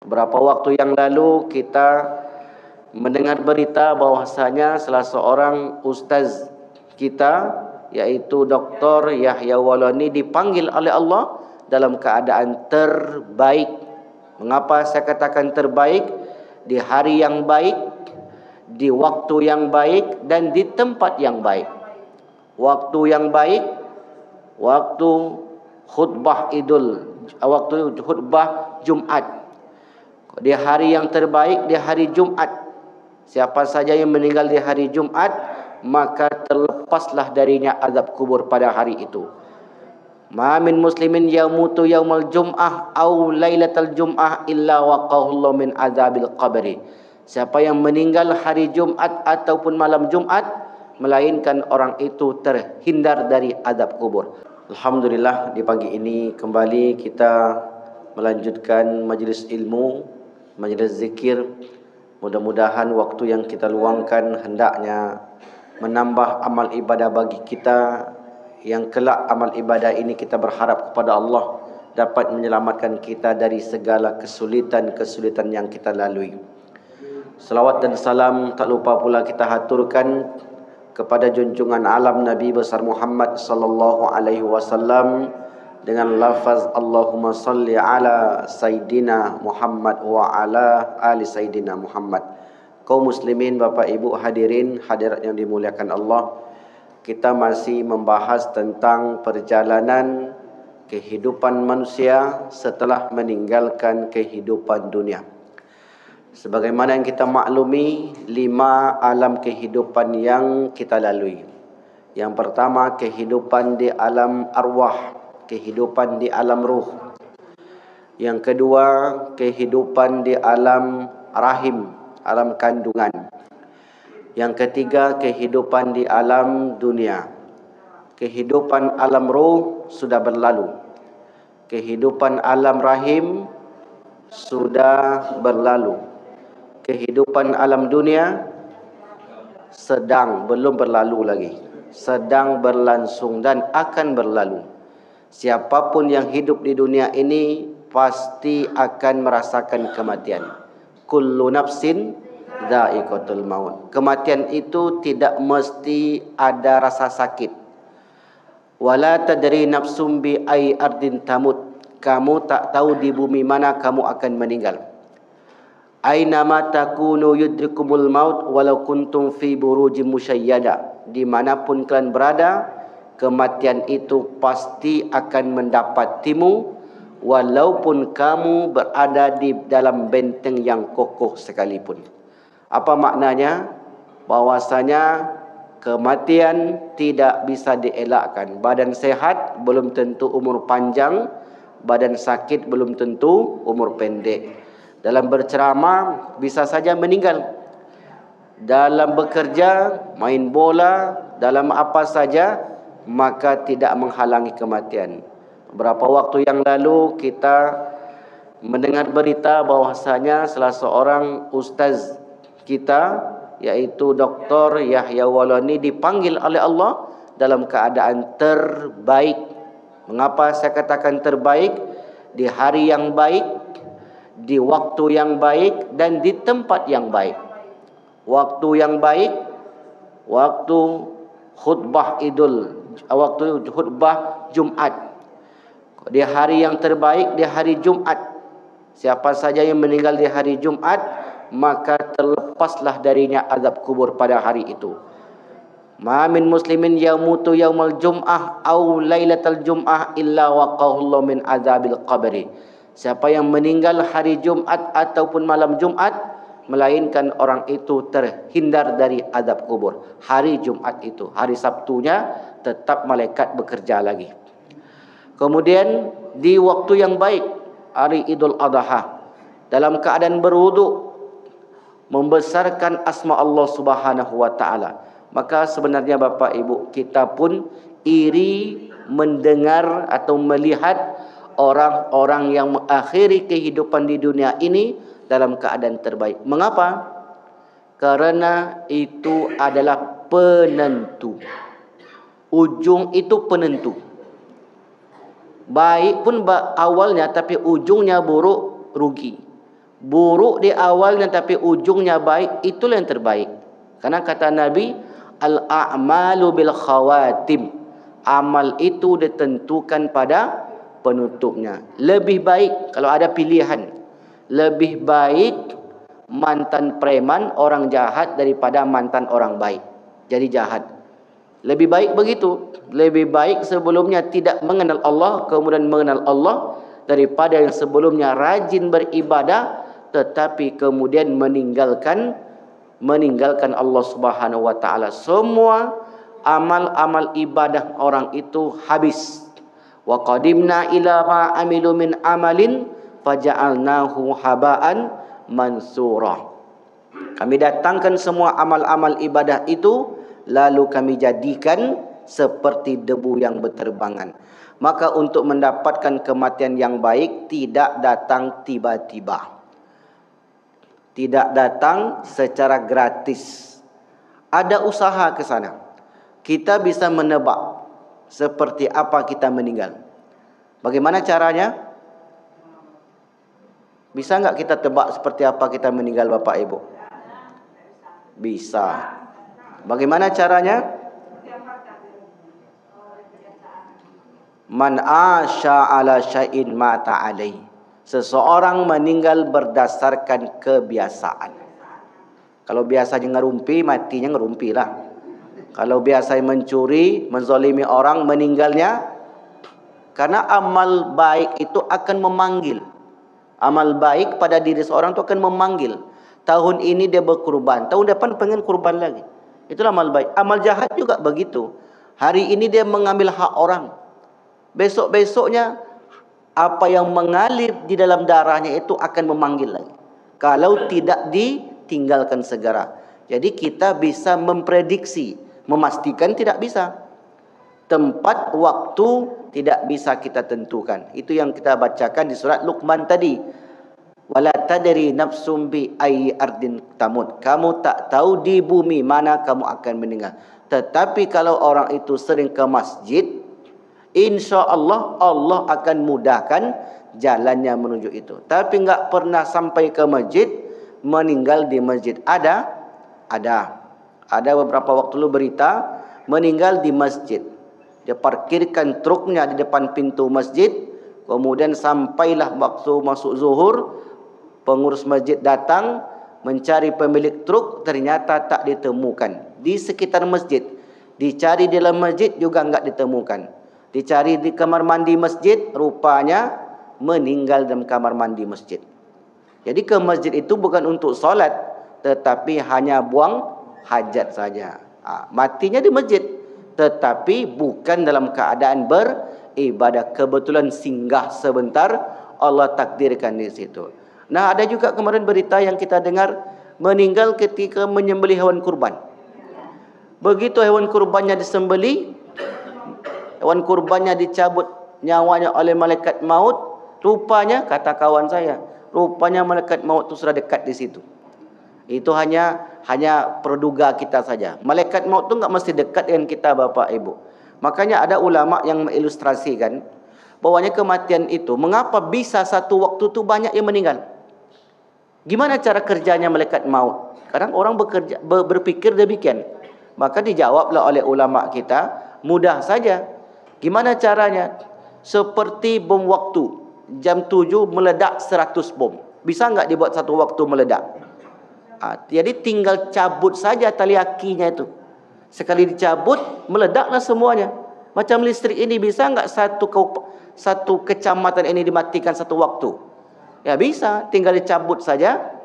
Beberapa waktu yang lalu kita mendengar berita bahwasanya salah seorang ustaz kita, yaitu Dr. Yahya Walani, dipanggil oleh Allah dalam keadaan terbaik. Mengapa saya katakan terbaik? Di hari yang baik, di waktu yang baik, dan di tempat yang baik. Waktu yang baik, waktu waktu khutbah Jumat. Di hari yang terbaik, di hari Jumat. Siapa saja yang meninggal di hari Jumat, maka terlepaslah darinya azab kubur pada hari itu. Ma min muslimin yamutu yaumal jum'ah au lailatal jum'ah illa waqahullahu min azabil qabri. Siapa yang meninggal hari Jumat ataupun malam Jumat, melainkan orang itu terhindar dari azab kubur. Alhamdulillah, di pagi ini kembali kita melanjutkan majlis ilmu, majlis zikir. Mudah-mudahan waktu yang kita luangkan hendaknya menambah amal ibadah bagi kita, yang kelak amal ibadah ini kita berharap kepada Allah dapat menyelamatkan kita dari segala kesulitan-kesulitan yang kita lalui. Salawat dan salam tak lupa pula kita haturkan kepada junjungan alam Nabi besar Muhammad sallallahu alaihi wasallam dengan lafaz Allahumma salli ala Sayyidina Muhammad wa ala ali Sayyidina Muhammad. Kaum muslimin, Bapak Ibu hadirin hadirat yang dimuliakan Allah, kita masih membahas tentang perjalanan kehidupan manusia setelah meninggalkan kehidupan dunia. Sebagaimana yang kita maklumi, 5 alam kehidupan yang kita lalui. Yang pertama, kehidupan di alam arwah, kehidupan di alam ruh. Yang kedua, kehidupan di alam rahim, alam kandungan. Yang ketiga, kehidupan di alam dunia. Kehidupan alam ruh sudah berlalu. Kehidupan alam rahim sudah berlalu. Kehidupan alam dunia belum berlalu lagi. Sedang berlangsung dan akan berlalu. Siapapun yang hidup di dunia ini pasti akan merasakan kematian. Kullu nafsin dha'iqatul maut. Kematian itu tidak mesti ada rasa sakit. Wala tadri nafsum bi ai ardin tamut. Kamu tak tahu di bumi mana kamu akan meninggal. Aina ma takunu yudrikumul maut walau kuntum fi burujim musyayyada. Dimanapun kalian berada, kematian itu pasti akan mendapatimu, walaupun kamu berada di dalam benteng yang kokoh sekalipun. Apa maknanya? Bahwasanya kematian tidak bisa dielakkan. Badan sehat belum tentu umur panjang, badan sakit belum tentu umur pendek. Dalam berceramah bisa saja meninggal. Dalam bekerja, main bola, dalam apa saja, maka tidak menghalangi kematian. Beberapa waktu yang lalu kita mendengar berita bahwasanya salah seorang ustaz kita, yaitu Dr. Yahya Walani, dipanggil oleh Allah dalam keadaan terbaik. Mengapa saya katakan terbaik? Di hari yang baik, di waktu yang baik, dan di tempat yang baik. Waktu yang baik, waktu waktu khutbah Jumat. Di hari yang terbaik, di hari Jumat. Siapa saja yang meninggal di hari Jumat, maka terlepaslah darinya azab kubur pada hari itu. Ma min muslimin yamutu yaumal jum'ah au lailatal jum'ah illa waqahullahu min azabil qabri. Siapa yang meninggal hari Jumat ataupun malam Jumat, melainkan orang itu terhindar dari azab kubur. Hari Jumat itu, hari Sabtunya tetap malaikat bekerja lagi. Kemudian di waktu yang baik, hari Idul Adha, dalam keadaan berwudu, membesarkan asma Allah Subhanahu wa taala. Maka sebenarnya Bapak Ibu, kita pun iri mendengar atau melihat orang-orang yang mengakhiri kehidupan di dunia ini dalam keadaan terbaik. Mengapa? Karena itu adalah penentu. Ujung itu penentu. Baik pun awalnya, tapi ujungnya buruk, rugi. Buruk di awalnya tapi ujungnya baik, itulah yang terbaik. Karena kata Nabi, al-a'malu bil khawatim. Amal itu ditentukan pada penutupnya. Lebih baik kalau ada pilihan, lebih baik mantan preman, orang jahat daripada mantan orang baik jadi jahat. Lebih baik begitu. Lebih baik sebelumnya tidak mengenal Allah, kemudian mengenal Allah, daripada yang sebelumnya rajin beribadah tetapi kemudian meninggalkan Allah Subhanahu wa taala. Semua amal-amal ibadah orang itu habis. Wa qadimna ila ma amilu min amalin faja'alnahu haba'an mansura. Kami datangkan semua amal-amal ibadah itu, lalu kami jadikan seperti debu yang berterbangan. Maka untuk mendapatkan kematian yang baik tidak datang tiba-tiba, tidak datang secara gratis. Ada usaha ke sana. Kita bisa menebak seperti apa kita meninggal. Bagaimana caranya? Bisa enggak kita tebak seperti apa kita meninggal, Bapak Ibu? Bisa. Bagaimana caranya? Man asya ala syai'in mata alaih. Seseorang meninggal berdasarkan kebiasaan. Kalau biasanya ngerumpi, matinya ngerumpi lah. Kalau biasa mencuri, menzalimi orang, meninggalnya karena amal baik itu akan memanggil. Amal baik pada diri seorang itu akan memanggil. Tahun ini dia berkurban, tahun depan pengen kurban lagi. Itulah amal baik. Amal jahat juga begitu. Hari ini dia mengambil hak orang, besok-besoknya apa yang mengalir di dalam darahnya itu akan memanggil lagi, kalau tidak ditinggalkan segera. Jadi kita bisa memprediksi, memastikan tidak bisa. Tempat, waktu tidak bisa kita tentukan. Itu yang kita bacakan di surat Luqman tadi. Wala tadri nafsum bi ayyi ardin tamut. Kamu tak tahu di bumi mana kamu akan meninggal. Tetapi kalau orang itu sering ke masjid, insya-Allah Allah akan mudahkan jalannya menuju itu. Tapi enggak pernah sampai ke masjid, meninggal di masjid. Ada beberapa waktu lalu berita meninggal di masjid. Dia parkirkan truknya di depan pintu masjid, kemudian sampailah waktu masuk zuhur, pengurus masjid datang mencari pemilik truk, ternyata tak ditemukan di sekitar masjid. Dicari di dalam masjid juga enggak ditemukan. Dicari di kamar mandi masjid, rupanya meninggal dalam kamar mandi masjid. Jadi ke masjid itu bukan untuk solat, tetapi hanya buang hajat saja. Matinya di masjid, tetapi bukan dalam keadaan beribadah. Kebetulan singgah sebentar, Allah takdirkan di situ. Nah, ada juga kemarin berita yang kita dengar, meninggal ketika menyembelih hewan kurban. Begitu hewan kurbannya disembelih, hewan kurbannya dicabut nyawanya oleh malaikat maut, rupanya, kata kawan saya, rupanya malaikat maut itu sudah dekat di situ. Itu hanya perduga kita saja. Malaikat maut itu enggak mesti dekat dengan kita, Bapak Ibu. Makanya ada ulama yang mengilustrasikan bahwanya kematian itu, mengapa bisa satu waktu itu banyak yang meninggal? Gimana cara kerjanya malaikat maut? Kadang orang berpikir demikian. Maka dijawablah oleh ulama kita, mudah saja. Gimana caranya? Seperti bom waktu. Jam 7 meledak 100 bom. Bisa enggak dibuat satu waktu meledak? Jadi tinggal cabut saja tali akinya itu. Sekali dicabut, meledaklah semuanya. Macam listrik ini, bisa enggak satu kecamatan ini dimatikan satu waktu? Ya bisa, tinggal dicabut saja.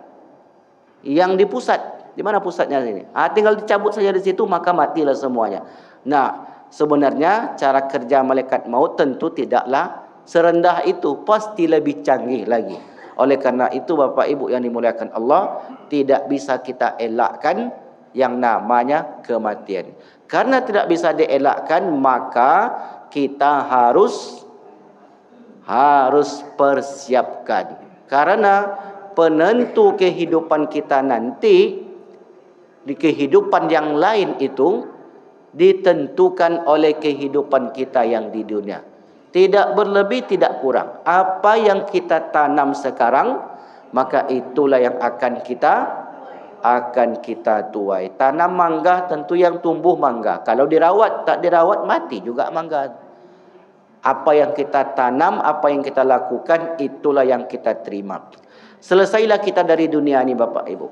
Yang di pusat, di mana pusatnya ini? Tinggal dicabut saja di situ, maka matilah semuanya. Nah, sebenarnya cara kerja malaikat maut tentu tidaklah serendah itu, pasti lebih canggih lagi. Oleh karena itu, Bapak Ibu yang dimuliakan Allah, tidak bisa kita elakkan yang namanya kematian. Karena tidak bisa dielakkan, maka kita harus persiapkan. Karena penentu kehidupan kita nanti, di kehidupan yang lain itu ditentukan oleh kehidupan kita yang di dunia. Tidak berlebih, tidak kurang. Apa yang kita tanam sekarang, maka itulah yang akan kita tuai. Tanam mangga tentu yang tumbuh mangga. Kalau dirawat, tak dirawat, mati juga mangga. Apa yang kita tanam, apa yang kita lakukan, itulah yang kita terima. Selesailah kita dari dunia ini Bapak Ibu.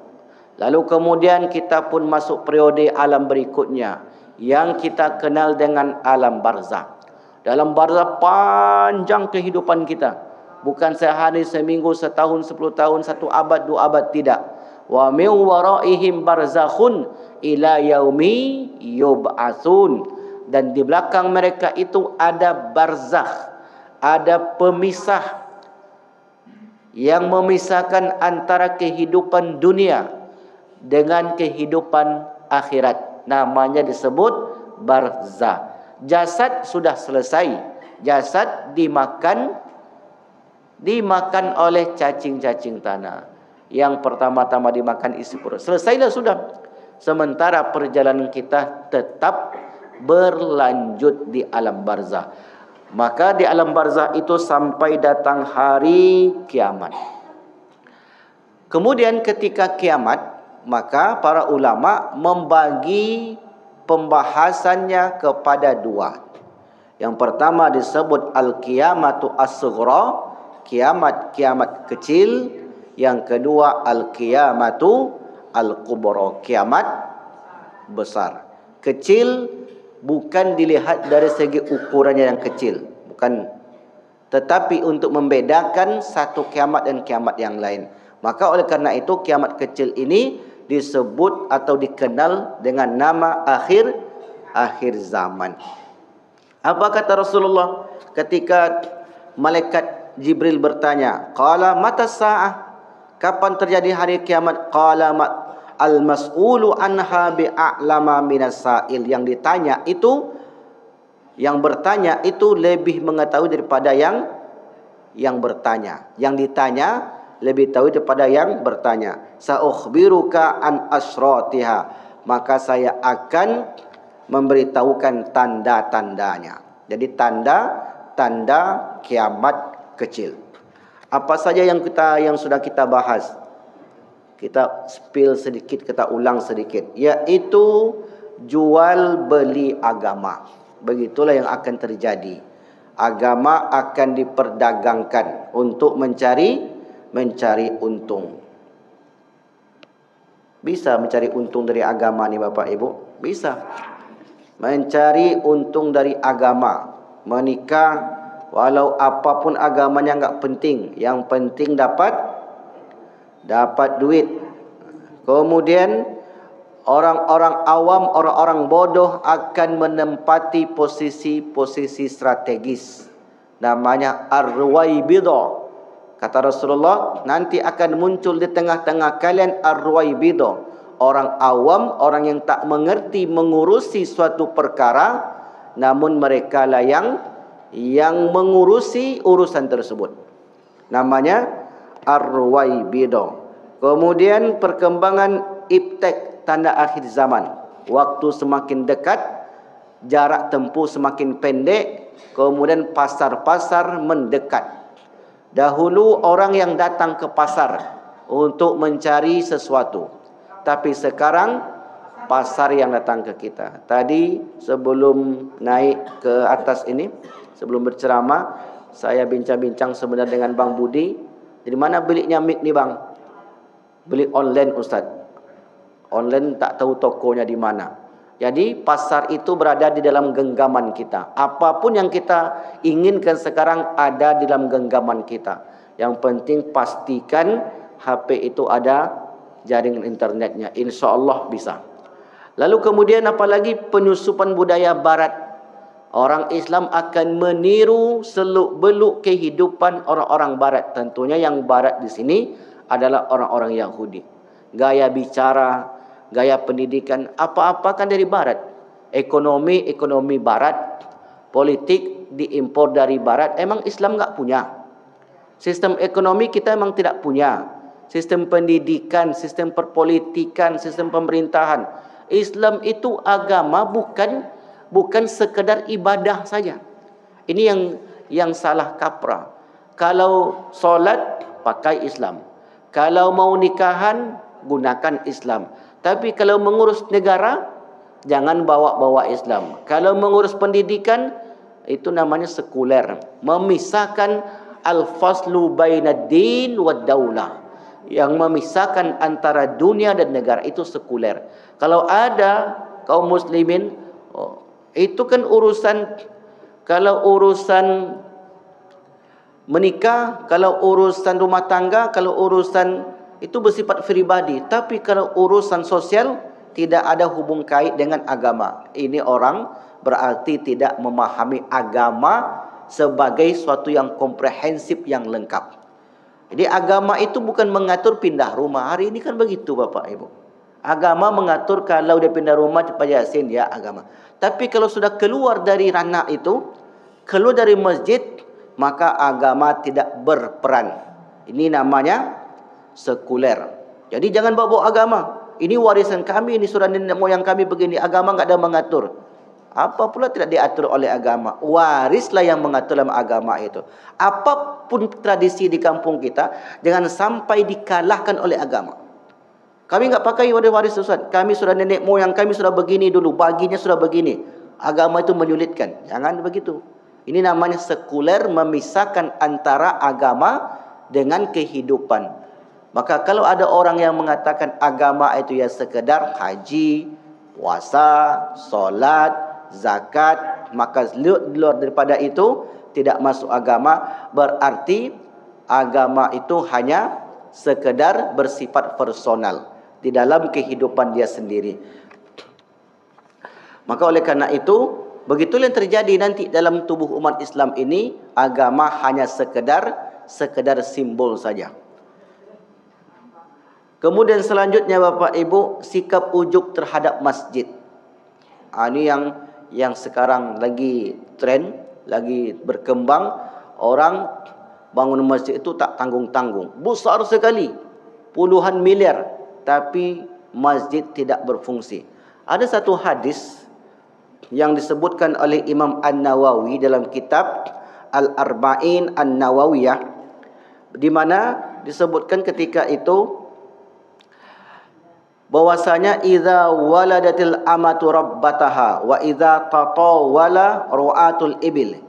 Lalu kemudian kita pun masuk periode alam berikutnya, yang kita kenal dengan alam barzah. Dalam barzah panjang kehidupan kita. Bukan sehari, seminggu, setahun, 10 tahun, 1 abad, 2 abad, tidak. Wa min waraihim barzakhun ila yaumi yub'atsun. Dan di belakang mereka itu ada barzakh, ada pemisah yang memisahkan antara kehidupan dunia dengan kehidupan akhirat. Namanya disebut barzakh. Jasad sudah selesai. Jasad dimakan oleh cacing-cacing tanah. Yang pertama-tama dimakan isi perut. Selesailah sudah. Sementara perjalanan kita tetap berlanjut di alam barzah. Maka di alam barzah itu sampai datang hari kiamat. Kemudian ketika kiamat, maka para ulama membagi pembahasannya kepada 2. Yang pertama disebut al-qiyamatu as-sughra, kiamat kecil. Yang kedua al-qiyamatu al-kubra, kiamat besar. Kecil bukan dilihat dari segi ukurannya yang kecil, bukan, tetapi untuk membedakan satu kiamat dan kiamat yang lain. Maka oleh karena itu kiamat kecil ini disebut atau dikenal dengan nama akhir zaman. Apa kata Rasulullah ketika malaikat Jibril bertanya, qala mata sa'ah, kapan terjadi hari kiamat? Qala al-mas'ulu anha bi'a'lama minas sa'il. Yang ditanya itu, yang bertanya itu lebih mengetahui daripada yang bertanya. Yang ditanya lebih tahu daripada yang bertanya. Sa'ukhbiruka an asratiha, maka saya akan memberitahukan tanda-tandanya. Jadi tanda kiamat kecil. Apa saja yang sudah kita bahas, kita spill sedikit, kita ulang sedikit, yaitu jual beli agama. Begitulah yang akan terjadi. Agama akan diperdagangkan untuk mencari untung. Bisa mencari untung dari agama nih Bapak Ibu? Bisa. Mencari untung dari agama. Menikah, walau apapun agamanya enggak penting. Yang penting dapat duit. Kemudian orang-orang awam, orang-orang bodoh akan menempati posisi strategis. Namanya ar-ruwaibidah. Kata Rasulullah, nanti akan muncul di tengah-tengah kalian ar-ruwaibidah. Orang awam, orang yang tak mengerti mengurusi suatu perkara, namun mereka lah yang mengurusi urusan tersebut. Namanya ar-ruwaibidah. Kemudian perkembangan iptek, tanda akhir zaman. Waktu semakin dekat, jarak tempuh semakin pendek, kemudian pasar-pasar mendekat. Dahulu orang yang datang ke pasar untuk mencari sesuatu, tapi sekarang pasar yang datang ke kita. Tadi sebelum naik ke atas ini, sebelum berceramah, saya bincang-bincang sebenarnya dengan Bang Budi. Jadi mana belinya mic ni Bang? Beli online Ustaz. Online tak tahu tokonya di mana. Jadi pasar itu berada di dalam genggaman kita. Apapun yang kita inginkan sekarang ada di dalam genggaman kita. Yang penting pastikan HP itu ada jaringan internetnya. Insya Allah bisa. Lalu kemudian apalagi penyusupan budaya barat. Orang Islam akan meniru seluk-beluk kehidupan orang-orang barat. Tentunya yang barat di sini adalah orang-orang Yahudi. Gaya bicara, gaya pendidikan, apa-apa kan dari barat. Ekonomi barat. Politik diimpor dari barat. Emang Islam enggak punya. Sistem ekonomi kita emang tidak punya. Sistem pendidikan, sistem perpolitikan, sistem pemerintahan. Islam itu agama, bukan sekedar ibadah saja. Ini yang salah kaprah. Kalau solat pakai Islam, Kalau mau nikahan, gunakan Islam. Tapi kalau mengurus negara, jangan bawa-bawa Islam. Kalau mengurus pendidikan, itu namanya sekuler. Memisahkan al-faslu bainad din wad daulah. Yang memisahkan antara dunia dan negara, itu sekuler. Kalau ada kaum muslimin, itu kan urusan, kalau urusan menikah, kalau urusan rumah tangga, kalau urusan itu bersifat pribadi. Tapi kalau urusan sosial, tidak ada hubung kait dengan agama. Ini orang berarti tidak memahami agama sebagai suatu yang komprehensif, yang lengkap. Jadi agama itu bukan mengatur pindah rumah. Hari ini kan begitu Bapak Ibu. Agama mengatur kalau dia pindah rumah cepat Yasin, ya agama. Tapi kalau sudah keluar dari ranah itu, keluar dari masjid, maka agama tidak berperan. Ini namanya sekuler. Jadi jangan bawa agama. Ini warisan kami, ini surah nenek moyang kami begini. Agama enggak ada mengatur. Apa pula tidak diatur oleh agama? Warislah yang mengatur dalam agama itu. Apapun tradisi di kampung kita, jangan sampai dikalahkan oleh agama. Kami enggak pakai waris Ustaz. Kami sudah nenek moyang kami sudah begini dulu, baginya sudah begini. Agama itu menyulitkan. Jangan begitu. Ini namanya sekuler, memisahkan antara agama dengan kehidupan. Maka kalau ada orang yang mengatakan agama itu ya sekedar haji, puasa, solat, zakat, maka luar daripada itu tidak masuk agama, berarti agama itu hanya sekedar bersifat personal di dalam kehidupan dia sendiri. Maka oleh karena itu, begitulah yang terjadi nanti dalam tubuh umat Islam ini. Agama hanya sekedar simbol saja. Kemudian selanjutnya Bapak Ibu, sikap ujub terhadap masjid. Ini yang sekarang lagi tren, lagi berkembang. Orang bangun masjid itu tak tanggung-tanggung, besar sekali, puluhan miliar, tapi masjid tidak berfungsi. Ada satu hadis yang disebutkan oleh Imam An-Nawawi dalam kitab Al-Arba'in An-Nawawiyah, di mana disebutkan ketika itu bahwasanya idza waladatil amatu rabbataha wa idza tatawala ru'atul ibil.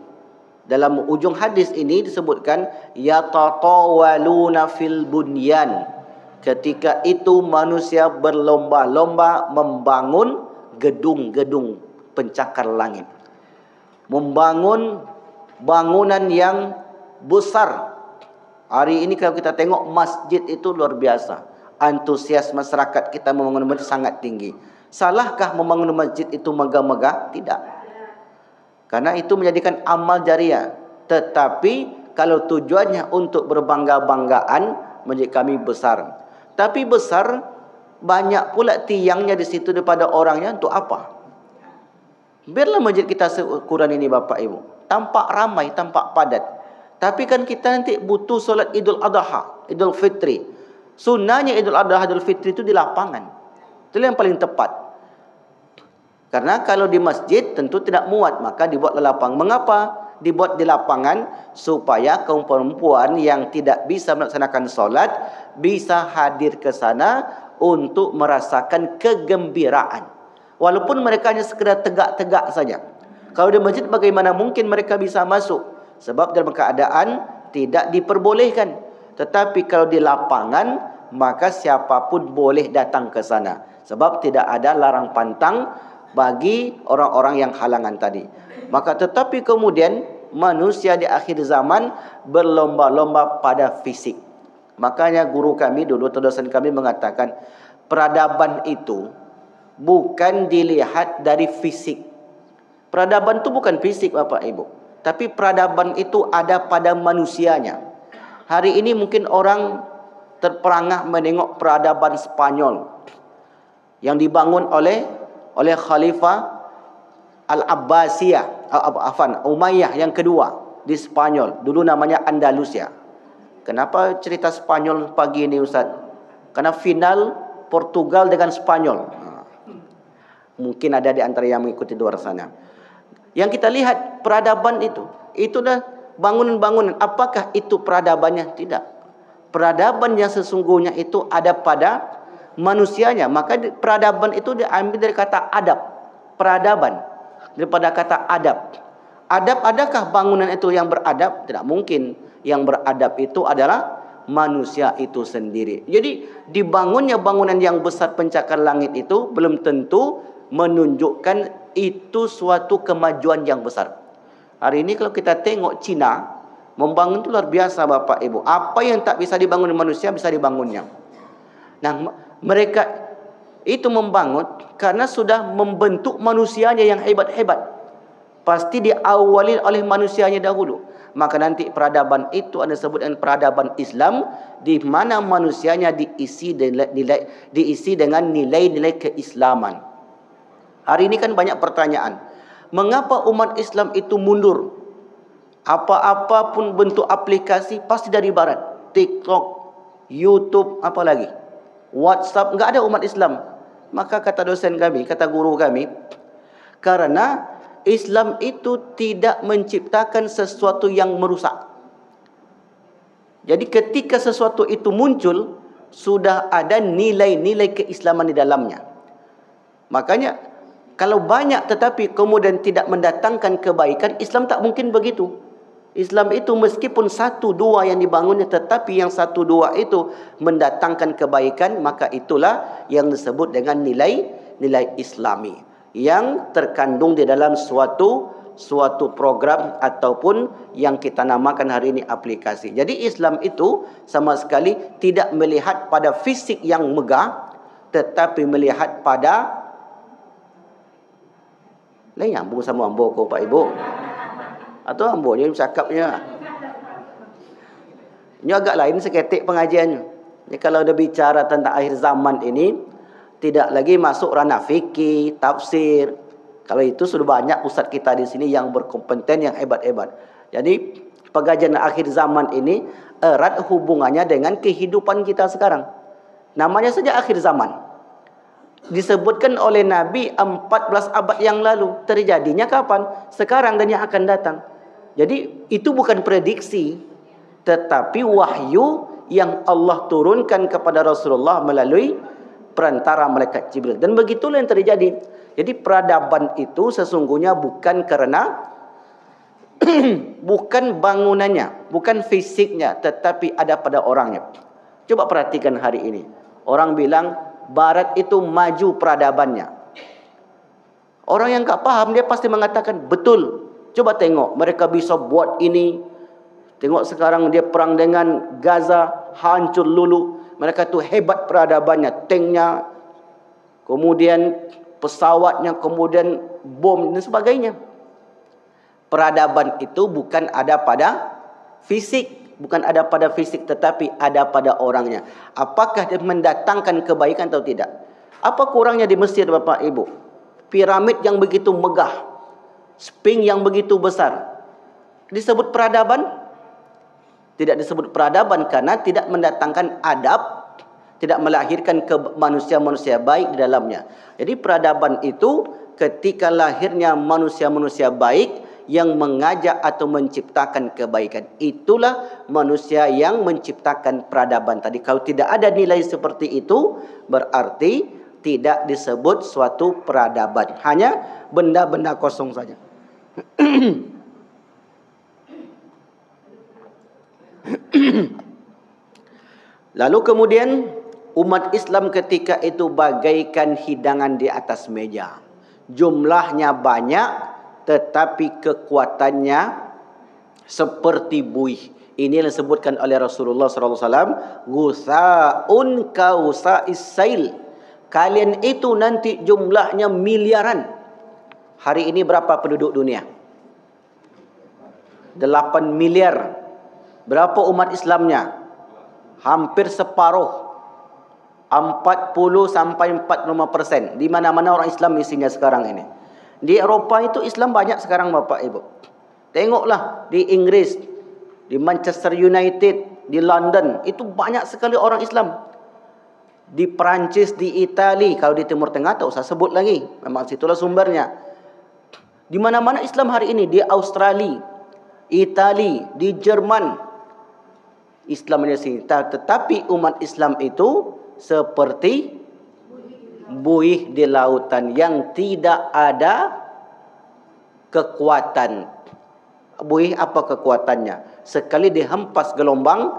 Dalam ujung hadis ini disebutkan yatatawaluna fil bunyan. Ketika itu manusia berlomba-lomba membangun gedung-gedung pencakar langit. Membangun bangunan yang besar. Hari ini kalau kita tengok masjid itu luar biasa. Antusias masyarakat kita membangun masjid sangat tinggi. Salahkah membangun masjid itu megah-megah? Tidak. Karena itu menjadikan amal jariah. Tetapi kalau tujuannya untuk berbangga-banggaan, masjid kami besar. Tapi besar, banyak pula tiangnya di situ daripada orangnya, untuk apa? Biarlah masjid kita seukuran ini Bapak Ibu. Tampak ramai, tampak padat. Tapi kan kita nanti butuh solat Idul Adha, Idul Fitri. Sunnahnya Idul Adha, Idul Fitri itu di lapangan. Itu yang paling tepat. Karena kalau di masjid tentu tidak muat, maka dibuat lapangan. Mengapa dibuat di lapangan? Supaya kaum perempuan yang tidak bisa melaksanakan solat bisa hadir ke sana untuk merasakan kegembiraan. Walaupun mereka hanya sekedar tegak-tegak saja. Kalau di masjid bagaimana mungkin mereka bisa masuk? Sebab dalam keadaan tidak diperbolehkan. Tetapi kalau di lapangan, maka siapapun boleh datang ke sana. Sebab tidak ada larang pantang bagi orang-orang yang halangan tadi. Maka tetapi kemudian manusia di akhir zaman berlomba-lomba pada fisik. Makanya guru kami dulu, dosen kami mengatakan, peradaban itu bukan dilihat dari fisik. Peradaban itu bukan fisik Bapak Ibu. Tapi peradaban itu ada pada manusianya. Hari ini mungkin orang terperangah menengok peradaban Spanyol yang dibangun oleh Khalifah Al-Abbasiyah, Umayyah yang kedua di Spanyol. Dulu namanya Andalusia. Kenapa cerita Spanyol pagi ini Ustaz? Karena final Portugal dengan Spanyol. Mungkin ada di antara yang mengikuti di luar sana. Yang kita lihat peradaban itu dah bangunan-bangunan. Apakah itu peradabannya? Tidak. Peradaban yang sesungguhnya itu ada pada manusianya. Maka peradaban itu diambil dari kata adab. Peradaban daripada kata adab. Adab, adakah bangunan itu yang beradab? Tidak mungkin. Yang beradab itu adalah manusia itu sendiri. Jadi dibangunnya bangunan yang besar pencakar langit itu belum tentu menunjukkan itu suatu kemajuan yang besar. Hari ini kalau kita tengok Cina membangun itu luar biasa Bapak Ibu. Apa yang tak bisa dibangun manusia bisa dibangunnya. Nah, mereka itu membangun karena sudah membentuk manusianya yang hebat-hebat. Pasti diawali oleh manusianya dahulu. Maka nanti peradaban itu ada sebut dengan peradaban Islam, di mana manusianya diisi dengan nilai-nilai keislaman. Hari ini kan banyak pertanyaan. Mengapa umat Islam itu mundur? Apa-apa pun bentuk aplikasi pasti dari barat. TikTok, YouTube, apa lagi? WhatsApp, enggak ada umat Islam. Maka kata dosen kami, kata guru kami, karena Islam itu tidak menciptakan sesuatu yang merusak. Jadi ketika sesuatu itu muncul, sudah ada nilai-nilai keislaman di dalamnya. Makanya kalau banyak tetapi kemudian tidak mendatangkan kebaikan, Islam tak mungkin begitu. Islam itu meskipun satu dua yang dibangunnya, tetapi yang satu dua itu mendatangkan kebaikan, maka itulah yang disebut dengan nilai-nilai Islami yang terkandung di dalam suatu program ataupun yang kita namakan hari ini aplikasi. Jadi Islam itu sama sekali tidak melihat pada fisik yang megah, tetapi melihat pada lain ambo sama ambo ko Pak Ibu. Atau ambo je cakapnya. Ini agak lain seketik pengajiannya. Jadi kalau ada bicara tentang akhir zaman ini, tidak lagi masuk ranah fikih, tafsir. Kalau itu sudah banyak ustaz kita di sini yang berkompeten, yang hebat-hebat. Jadi pengajian akhir zaman ini erat hubungannya dengan kehidupan kita sekarang. Namanya saja akhir zaman. Disebutkan oleh Nabi 14 abad yang lalu. Terjadinya kapan? Sekarang dan yang akan datang. Jadi itu bukan prediksi, tetapi wahyu yang Allah turunkan kepada Rasulullah melalui perantara malaikat Jibril. Dan begitulah yang terjadi. Jadi peradaban itu sesungguhnya bukan karena bukan bangunannya, bukan fisiknya, tetapi ada pada orangnya. Coba perhatikan hari ini. Orang bilang barat itu maju peradabannya. Orang yang tak paham dia pasti mengatakan betul. Coba tengok mereka bisa buat ini. Tengok sekarang dia perang dengan Gaza, hancur lulu. Mereka tu hebat peradabannya, tanknya, kemudian pesawatnya, kemudian bom dan sebagainya. Peradaban itu bukan ada pada fisik, bukan ada pada fisik, tetapi ada pada orangnya. Apakah dia mendatangkan kebaikan atau tidak? Apa kurangnya di Mesir Bapak Ibu? Piramid yang begitu megah, Sphinx yang begitu besar, disebut peradaban? Tidak disebut peradaban karena tidak mendatangkan adab, tidak melahirkan manusia-manusia baik di dalamnya. Jadi peradaban itu ketika lahirnya manusia-manusia baik yang mengajak atau menciptakan kebaikan. Itulah manusia yang menciptakan peradaban tadi. Kalau tidak ada nilai seperti itu, berarti tidak disebut suatu peradaban. Hanya benda-benda kosong saja. Lalu kemudian umat Islam ketika itu bagaikan hidangan di atas meja. Jumlahnya banyak tetapi kekuatannya seperti buih. Ini yang disebutkan oleh Rasulullah SAW, Ghusaun kausa'is sail. Kalian itu nanti jumlahnya miliaran. Hari ini berapa penduduk dunia? 8 miliar. Berapa umat Islamnya? Hampir separuh. 40 sampai 45%. Di mana-mana orang Islam isinya sekarang ini. Di Eropah itu Islam banyak sekarang Bapak Ibu. Tengoklah di Inggris, di Manchester United, di London, itu banyak sekali orang Islam. Di Perancis, di Itali, kalau di Timur Tengah tak usah sebut lagi. Memang situlah sumbernya. Di mana-mana Islam hari ini, di Australia, Itali, di Jerman, Islam menyelesaikan. Tetapi umat Islam itu seperti buih di lautan yang tidak ada kekuatan. Buih apa kekuatannya? Sekali dihempas gelombang,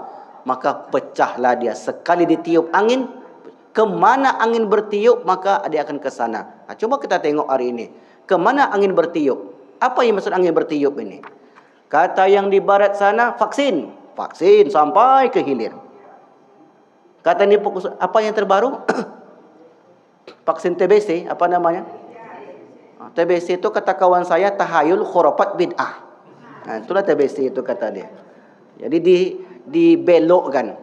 maka pecahlah dia. Sekali ditiup angin, kemana angin bertiup, maka dia akan ke sana. Nah, coba kita tengok hari ini. Kemana angin bertiup? Apa yang maksud angin bertiup ini? Kata yang di barat sana, vaksin. Vaksin sampai ke hilir. Kata ini, apa yang terbaru? Vaksin TBC, apa namanya? TBC itu kata kawan saya, tahayul khurafat bid'ah. Nah, itulah TBC itu kata dia. Jadi dibelokkan.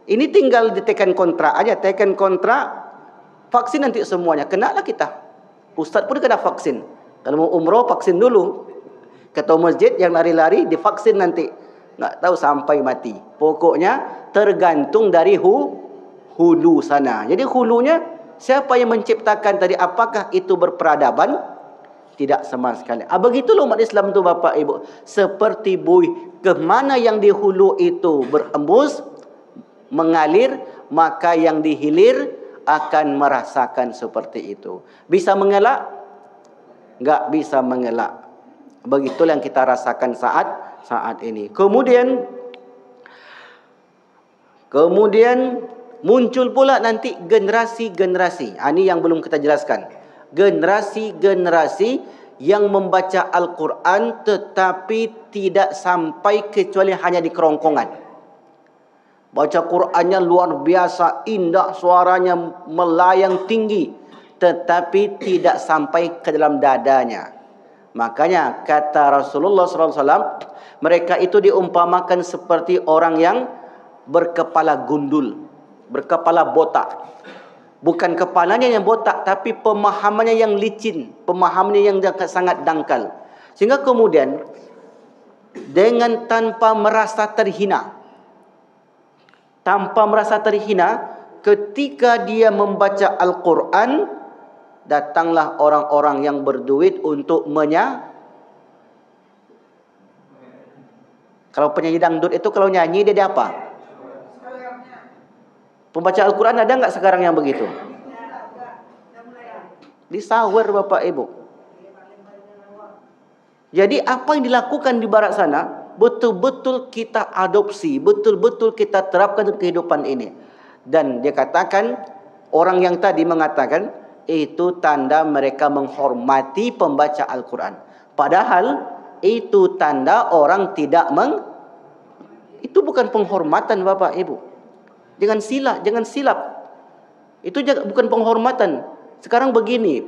Ini tinggal ditekan kontrak aja, tekan kontrak, vaksin nanti semuanya. Kenalah kita. Ustaz pun kena vaksin. Kalau mau umroh, vaksin dulu. Ketua masjid yang lari-lari, divaksin nanti. Nggak tahu sampai mati. Pokoknya tergantung dari hulu sana. Jadi hulunya, siapa yang menciptakan tadi? Apakah itu berperadaban? Tidak sama sekali. Begitulah umat Islam itu Bapak Ibu. Seperti buih. Kemana yang di hulu itu berembus, mengalir, maka yang di hilir akan merasakan seperti itu. Bisa mengelak? Enggak bisa mengelak. Begitulah yang kita rasakan saat ini. Kemudian muncul pula nanti generasi-generasi. Ini yang belum kita jelaskan. Generasi-generasi yang membaca Al-Quran tetapi tidak sampai kecuali hanya di kerongkongan. Baca Qurannya luar biasa, indah, suaranya melayang tinggi, tetapi tidak sampai ke dalam dadanya. Makanya kata Rasulullah SAW, mereka itu diumpamakan seperti orang yang berkepala gundul, berkepala botak. Bukan kepalanya yang botak, tapi pemahamannya yang licin, pemahamannya yang sangat dangkal. Sehingga kemudian dengan tanpa merasa terhina, ketika dia membaca Al-Quran, datanglah orang-orang yang berduit untuk Kalau penyanyi dangdut itu kalau nyanyi dia apa? Pembaca Al-Quran ada nggak sekarang yang begitu? Disawer Bapak Ibu. Jadi apa yang dilakukan di barat sana, betul-betul kita adopsi, betul-betul kita terapkan dalam kehidupan ini. Dan dia katakan, orang yang tadi mengatakan, itu tanda mereka menghormati pembaca Al-Quran. Padahal itu tanda orang tidak itu bukan penghormatan Bapak Ibu. Jangan silap. Itu bukan penghormatan. Sekarang begini,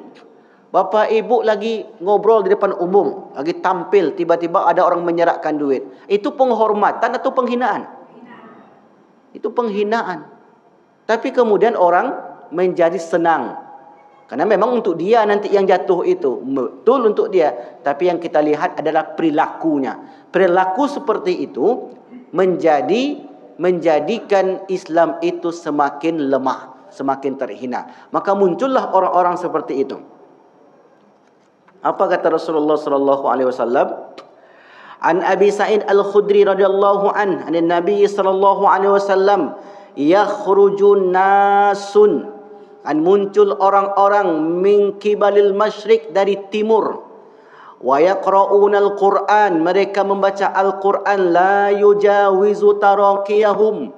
Bapak Ibu lagi ngobrol di depan umum, lagi tampil, tiba-tiba ada orang menyerahkan duit. Itu penghormatan atau penghinaan? Itu penghinaan. Tapi kemudian orang menjadi senang. Karena memang untuk dia nanti yang jatuh itu. Betul untuk dia. Tapi yang kita lihat adalah perilakunya. Perilaku seperti itu menjadikan Islam itu semakin lemah, semakin terhina. Maka muncullah orang-orang seperti itu. Apa kata Rasulullah sallallahu alaihi wasallam? An Abi Sa'id Al-Khudri radhiyallahu an Nabi sallallahu alaihi wasallam, yakhrujun nasun, muncul orang-orang min kibalil masyriq, dari timur, wa yaqra'unal Qur'an, mereka membaca Al-Qur'an, la yujawizu taraqiyahum,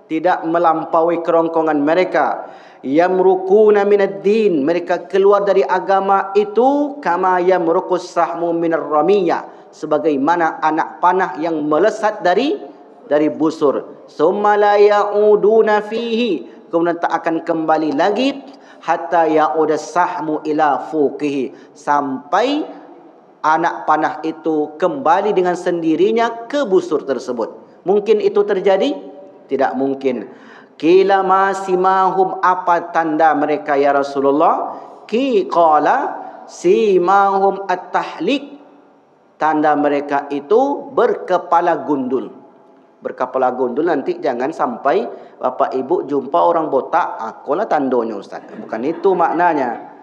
tidak melampaui kerongkongan mereka, yamrukuna minad din, mereka keluar dari agama itu, kama yamrukus sahmu minar ramiyah, sebagaimana anak panah yang melesat dari busur. Summa la ya'uduna fihi, kemudian tak akan kembali lagi, hatta ya'uda sahmu ila fuqihi, sampai anak panah itu kembali dengan sendirinya ke busur tersebut. Mungkin itu terjadi? Tidak mungkin. Qila ma simahum, apa tanda mereka ya Rasulullah? Qala simahum at-tahlik, tanda mereka itu berkepala gundul. Berkepala gundul nanti jangan sampai Bapak Ibu jumpa orang botak, akulah tandonya Ustaz. Bukan itu maknanya.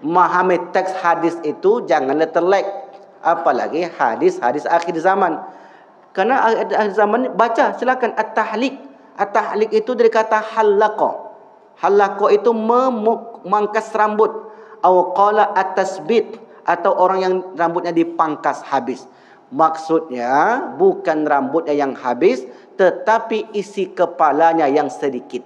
Memahami teks hadis itu jangan letterlek, apalagi hadis-hadis akhir zaman. Karena akhir zaman ni, baca silakan at-tahlik. At-tahlik itu dari kata halaqa. Halaqa itu memangkas rambut. Atau qala at-tasbit, atau orang yang rambutnya dipangkas habis. Maksudnya bukan rambutnya yang habis, tetapi isi kepalanya yang sedikit.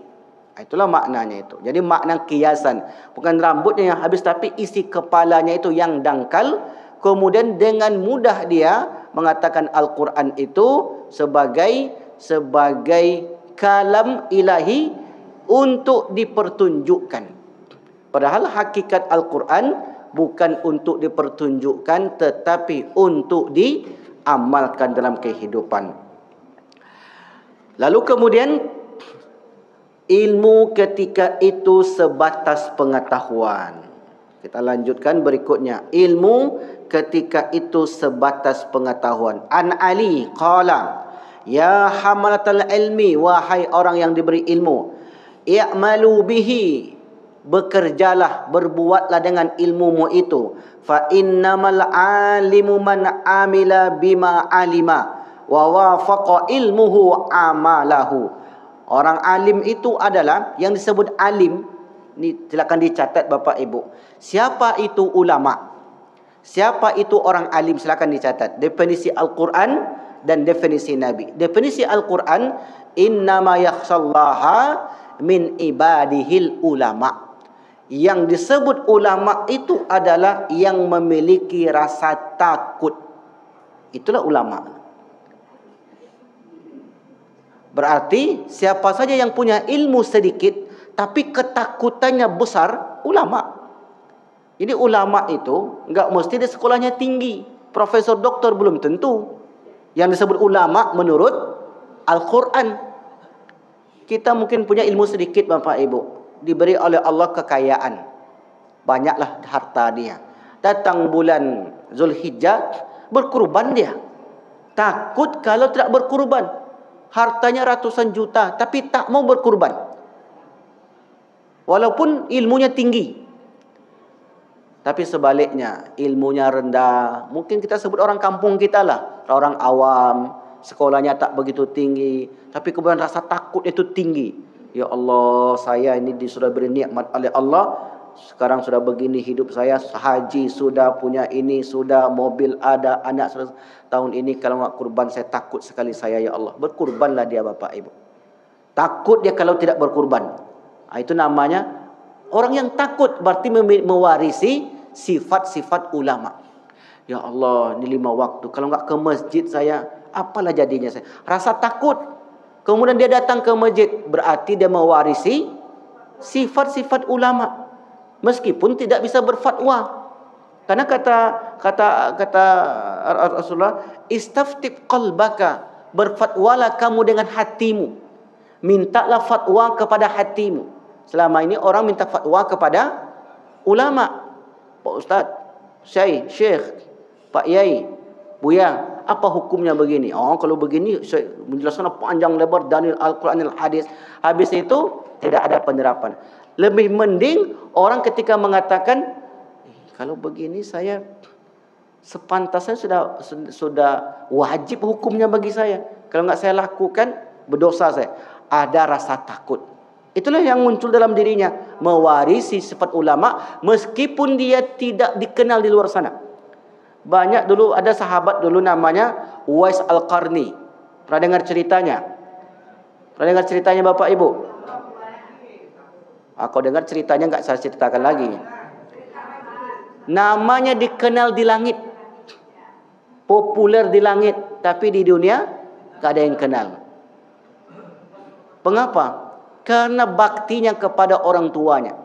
Itulah maknanya itu. Jadi makna kiasan, bukan rambutnya yang habis, tapi isi kepalanya itu yang dangkal. Kemudian dengan mudah dia mengatakan Al-Quran itu sebagai kalam ilahi untuk dipertunjukkan. Padahal hakikat Al-Quran bukan untuk dipertunjukkan, tetapi untuk diamalkan dalam kehidupan. Lalu kemudian, ilmu ketika itu sebatas pengetahuan. Kita lanjutkan berikutnya. Ilmu ketika itu sebatas pengetahuan. An Ali qala, ya hamalatal ilmi, wahai orang yang diberi ilmu, i'malu bihi, bekerjalah, berbuatlah dengan ilmumu itu. Fa innamal alimu man amila bima alima wa wafaqa ilmuhu amalahu. Orang alim itu adalah yang disebut alim. Ini silakan dicatat Bapak Ibu. Siapa itu ulama? Siapa itu orang alim? Silakan dicatat. Definisi Al-Quran dan definisi Nabi. Definisi Al-Quran, innama yakhshallaha min ibadihil ulama. Yang disebut ulama itu adalah yang memiliki rasa takut. Itulah ulama. Berarti siapa saja yang punya ilmu sedikit tapi ketakutannya besar, ulama. Jadi ulama itu enggak mesti dia sekolahnya tinggi, profesor doktor belum tentu. Yang disebut ulama menurut Al-Quran. Kita mungkin punya ilmu sedikit Bapak Ibu, diberi oleh Allah kekayaan, banyaklah harta dia. Datang bulan Zulhijjah, berkurban dia. Takut kalau tidak berkurban. Hartanya ratusan juta, tapi tak mau berkurban. Walaupun ilmunya tinggi. Tapi sebaliknya, ilmunya rendah. Mungkin kita sebut orang kampung kita lah. Orang awam, sekolahnya tak begitu tinggi. Tapi kemudian rasa takut itu tinggi. Ya Allah, saya ini sudah beri nikmat oleh Allah. Sekarang sudah begini hidup saya, haji sudah, punya ini sudah, mobil ada, anak sudah. Tahun ini kalau enggak kurban saya takut sekali saya, ya Allah. Berkurbanlah dia Bapak Ibu. Takut dia kalau tidak berkurban. Itu namanya orang yang takut, berarti mewarisi sifat-sifat ulama. Ya Allah, ini 5 waktu. Kalau enggak ke masjid saya, apalah jadinya saya. Rasa takut. Kemudian dia datang ke masjid, berarti dia mewarisi sifat-sifat ulama. Meskipun tidak bisa berfatwa. Karena kata Rasulullah, istaftif qalbaka, berfatwalah kamu dengan hatimu. Mintalah fatwa kepada hatimu. Selama ini orang minta fatwa kepada ulama. Pak Ustaz, Syekh, Pak Yai, Buya, apa hukumnya begini? Oh, kalau begini saya menjelaskan panjang lebar dalil Al-Quran al-Hadis. Habis itu tidak ada penerapan. Lebih mending orang ketika mengatakan, kalau begini saya sepantasnya sudah wajib hukumnya bagi saya. Kalau enggak saya lakukan, berdosa saya. Ada rasa takut. Itulah yang muncul dalam dirinya, mewarisi sifat ulama meskipun dia tidak dikenal di luar sana. Banyak dulu ada sahabat dulu namanya Uwais Al-Qarni. Pernah dengar ceritanya? Pernah dengar ceritanya Bapak Ibu? Aku dengar ceritanya enggak saya ceritakan lagi. Namanya dikenal di langit, populer di langit, tapi di dunia enggak ada yang kenal. Mengapa? Karena baktinya kepada orang tuanya.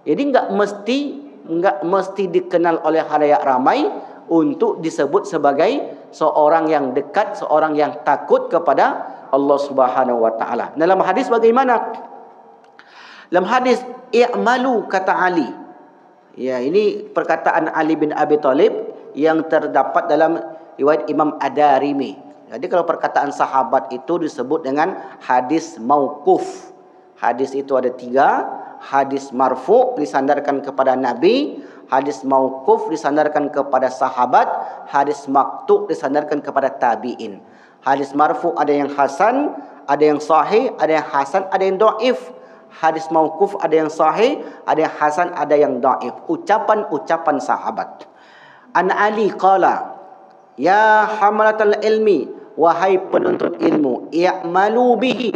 Jadi enggak mesti dikenal oleh halayak ramai untuk disebut sebagai seorang yang dekat, seorang yang takut kepada Allah Subhanahu wa taala. Dalam hadis bagaimana? Dalam hadis, i'malu, kata Ali. Ya, ini perkataan Ali bin Abi Thalib yang terdapat dalam riwayat Imam Ad-Darimi. Jadi kalau perkataan sahabat itu disebut dengan hadis mauquf. Hadis itu ada 3. Hadis marfu disandarkan kepada Nabi, hadis mauquf disandarkan kepada sahabat, hadis maqtu disandarkan kepada tabi'in. Hadis marfu ada yang hasan, ada yang sahih, ada yang hasan, ada yang dhaif. Hadis mauquf ada yang sahih, ada yang hasan, ada yang dhaif. Ucapan-ucapan sahabat. An Ali qala, ya hamalatal ilmi, wahai penuntut ilmu, i'malu bihi,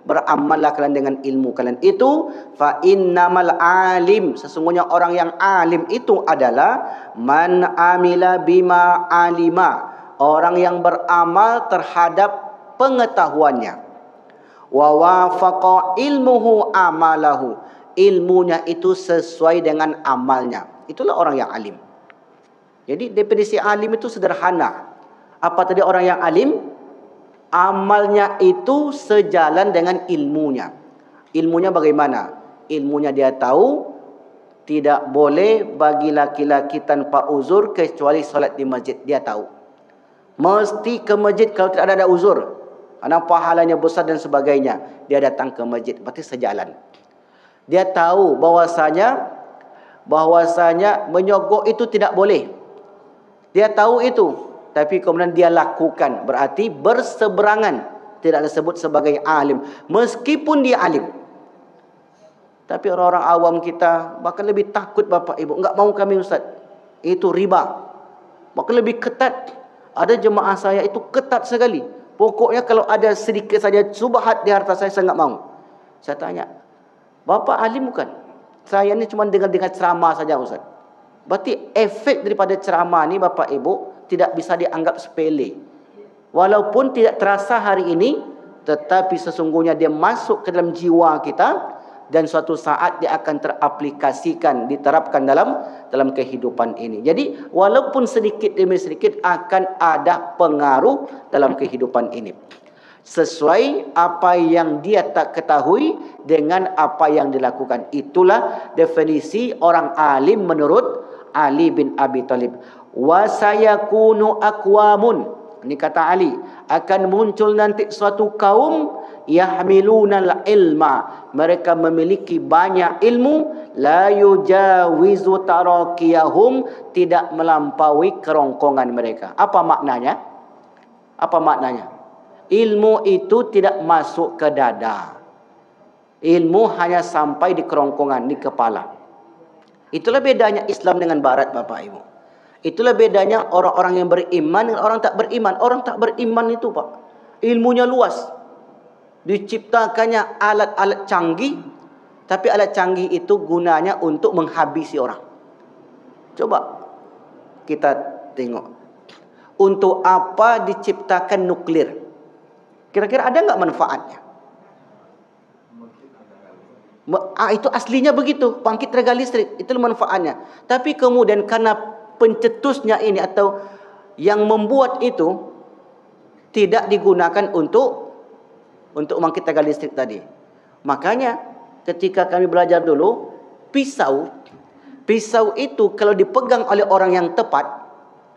beramallah kalian dengan ilmu kalian itu. Fa innamal alim, sesungguhnya orang yang alim itu adalah man amila bima alima, orang yang beramal terhadap pengetahuannya. Wa wafaqa ilmuhu amalahu, ilmunya itu sesuai dengan amalnya. Itulah orang yang alim. Jadi definisi alim itu sederhana. Apa tadi orang yang alim? Amalnya itu sejalan dengan ilmunya. Ilmunya bagaimana? Ilmunya dia tahu tidak boleh bagi laki-laki tanpa uzur kecuali solat di masjid. Dia tahu. Mesti ke masjid kalau tidak ada uzur. Karena pahalanya besar dan sebagainya. Dia datang ke masjid. Berarti sejalan. Dia tahu bahwasanya menyogok itu tidak boleh. Dia tahu itu. Tapi kemudian dia lakukan. Berarti berseberangan. Tidak disebut sebagai alim. Meskipun dia alim. Tapi orang-orang awam kita bahkan lebih takut Bapak Ibu. Enggak mau kami Ustaz. Itu riba. Bahkan lebih ketat. Ada jemaah saya itu ketat sekali. Pokoknya kalau ada sedikit saja subhat di harta saya enggak mau. Saya tanya, Bapak alim bukan? Saya ni cuma dengar-dengar ceramah saja Ustaz. Berarti efek daripada ceramah ni Bapak Ibu tidak bisa dianggap sepele. Walaupun tidak terasa hari ini, tetapi sesungguhnya dia masuk ke dalam jiwa kita dan suatu saat dia akan teraplikasikan, diterapkan dalam kehidupan ini. Jadi walaupun sedikit demi sedikit akan ada pengaruh dalam kehidupan ini. Sesuai apa yang dia tak ketahui dengan apa yang dilakukan. Itulah definisi orang alim menurut Ali bin Abi Thalib. Wa sayakunu aqwamun, ini kata Ali, akan muncul nanti suatu kaum yahmilunal ilma, mereka memiliki banyak ilmu, la yujawizu tarakiyahum, tidak melampaui kerongkongan mereka. Apa maknanya? Apa maknanya? Ilmu itu tidak masuk ke dada. Ilmu hanya sampai di kerongkongan, di kepala. Itulah bedanya Islam dengan Barat Bapak Ibu. Itulah bedanya orang-orang yang beriman dengan orang tak beriman. Orang tak beriman itu Pak, ilmunya luas. Diciptakannya alat-alat canggih. Tapi alat canggih itu gunanya untuk menghabisi orang. Coba kita tengok. Untuk apa diciptakan nuklir? Kira-kira ada enggak manfaatnya? Itu aslinya begitu. Pangkit tenaga listrik. Itu manfaatnya. Tapi kemudian karena pencetusnya ini atau yang membuat itu tidak digunakan untuk membangkit tenaga listrik tadi. Makanya ketika kami belajar dulu, pisau itu kalau dipegang oleh orang yang tepat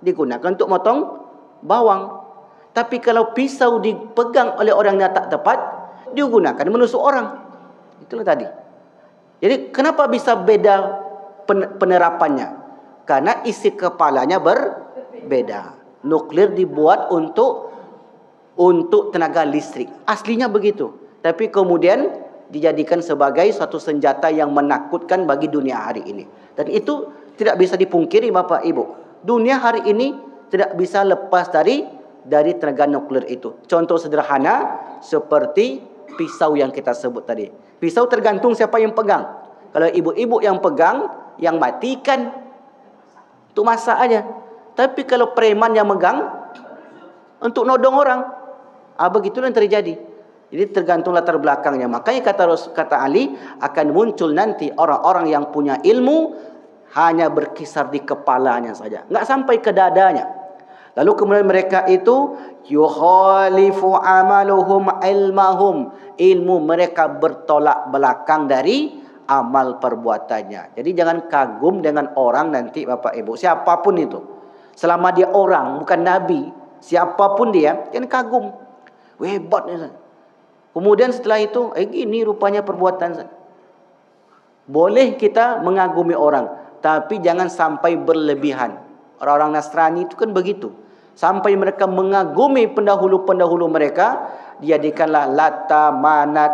digunakan untuk motong bawang. Tapi kalau pisau dipegang oleh orang yang tak tepat digunakan menusuk orang. Itulah tadi. Jadi kenapa bisa beda penerapannya? Karena isi kepalanya berbeda. Nuklir dibuat untuk tenaga listrik. Aslinya begitu. Tapi kemudian dijadikan sebagai suatu senjata yang menakutkan bagi dunia hari ini. Dan itu tidak bisa dipungkiri Bapak Ibu. Dunia hari ini tidak bisa lepas dari tenaga nuklir itu. Contoh sederhana seperti pisau yang kita sebut tadi. Pisau tergantung siapa yang pegang. Kalau ibu-ibu yang pegang, yang matikan, itu masak aja. Tapi kalau preman yang megang, untuk nodong orang, begitulah yang terjadi. Jadi tergantung latar belakangnya. Makanya kata Ali, akan muncul nanti orang-orang yang punya ilmu hanya berkisar di kepalanya saja, enggak sampai ke dadanya. Lalu kemudian mereka itu yukhalifu amaluhum ilmahum, ilmu mereka bertolak belakang dari amal perbuatannya. Jadi jangan kagum dengan orang nanti Bapak Ibu, siapapun itu. Selama dia orang, bukan nabi, siapapun dia, jangan kagum. Hebat nih. Kemudian setelah itu, gini rupanya perbuatan. Boleh kita mengagumi orang, tapi jangan sampai berlebihan. Orang-orang Nasrani itu kan begitu. Sampai mereka mengagumi pendahulu-pendahulu mereka, dijadikanlah Lata, Manat,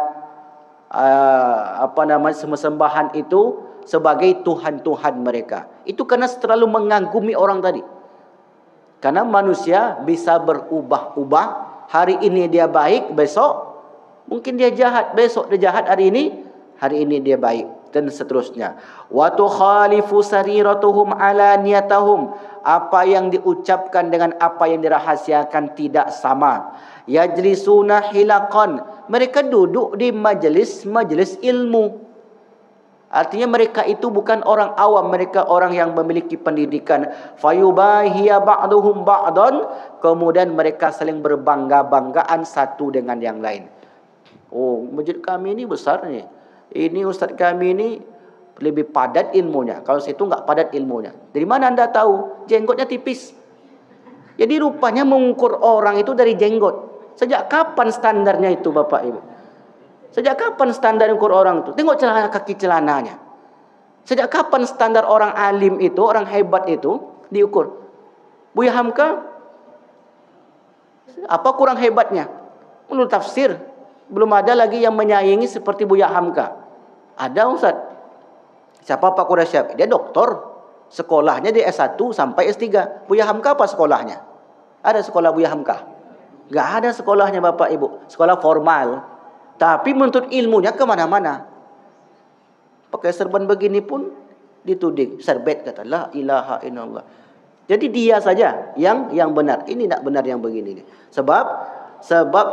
sembahan itu sebagai tuhan-tuhan mereka. Itu karena terlalu mengagumi orang tadi. Karena manusia bisa berubah-ubah. Hari ini dia baik, besok mungkin dia jahat, besok dia jahat, hari ini dia baik, dan seterusnya. Wa tukhalifu sariratuhum ala niyatahum. Apa yang diucapkan dengan apa yang dirahasiakan tidak sama. Yajlisuna hilaqan. Mereka duduk di majlis ilmu. Artinya mereka itu bukan orang awam, mereka orang yang memiliki pendidikan. Fayubahiya ba'duhum ba'dan. Kemudian mereka saling berbangga-banggaan satu dengan yang lain. Oh, masjid kami ini besar ni. Ini ustaz kami ini lebih padat ilmunya. Kalau situ enggak padat ilmunya. Dari mana anda tahu? Jenggotnya tipis. Jadi rupanya mengukur orang itu dari jenggot. Sejak kapan standarnya itu Bapak Ibu? Sejak kapan standar ukur orang itu? Tengok celana, kaki celananya. Sejak kapan standar orang alim itu, orang hebat itu diukur? Buya Hamka, apa kurang hebatnya? Menurut tafsir, belum ada lagi yang menyaingi seperti Buya Hamka. Ada Ustaz. Siapa Pak Quraisy? Dia doktor. Sekolahnya di S1 sampai S3. Buya Hamka apa sekolahnya? Ada sekolah Buya Hamka? Enggak ada sekolahnya Bapak Ibu. Sekolah formal. Tapi menuntut ilmunya kemana-mana. Pakai serban begini pun dituding. Serbet kata, la ilaha illallah. Jadi dia saja yang benar. Ini tak benar yang begini. Sebab